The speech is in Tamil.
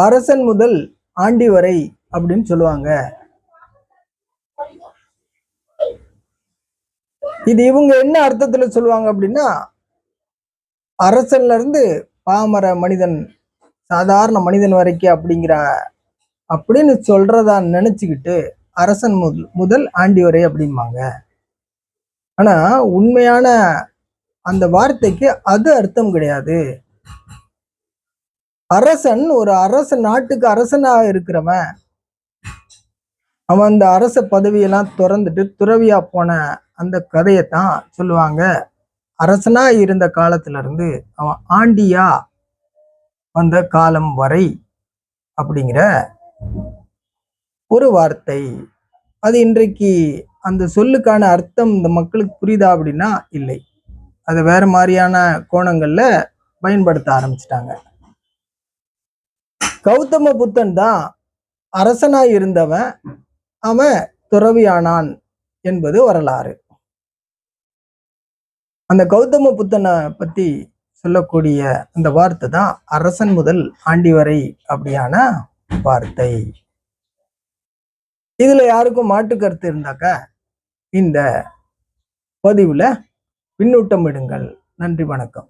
அரசன் முதல் ஆண்டி வரை அப்படின்னு சொல்லுவாங்க. இது இவங்க என்ன அர்த்தத்துல சொல்லுவாங்க அப்படின்னா, அரசன்ல இருந்து பாமர மனிதன், சாதாரண மனிதன் வரைக்கும் அப்படின்னு சொல்றதா நினைச்சுக்கிட்டு அரசன் முதல் ஆண்டி வரை அப்படிம்பாங்க. ஆனா உண்மையான அந்த வார்த்தைக்கு அது அர்த்தம் கிடையாது. அரசன் ஒரு நாட்டுக்கு அரசனா இருக்கிறவன், அவன் அந்த அரச பதவியெல்லாம் திறந்துட்டு துறவியா போன அந்த கதையத்தான் சொல்லுவாங்க. அரசனா இருந்த காலத்துல இருந்து அவன் ஆண்டியா வந்த காலம் வரை அப்படிங்கிற ஒரு வார்த்தை. அது இன்றைக்கு அந்த சொல்லுக்கான அர்த்தம் இந்த மக்களுக்கு புரியுதா அப்படின்னா இல்லை. அது வேற மாதிரியான கோணங்கள்ல பயன்படுத்த ஆரம்பிச்சிட்டாங்க. கௌதம புத்தன் தான் அரசனாய் இருந்தவன், அவன் துறவியானான் என்பது வரலாறு. அந்த கௌதம புத்தனை பத்தி சொல்லக்கூடிய அந்த வார்த்தை தான் அரசன் முதல் ஆண்டி வரை அப்படியான வார்த்தை. இதுல யாருக்கும் மாட்டு கருத்து இருந்தாக்க இந்த பதிவுல பின்னூட்டம் இடுங்கள். நன்றி, வணக்கம்.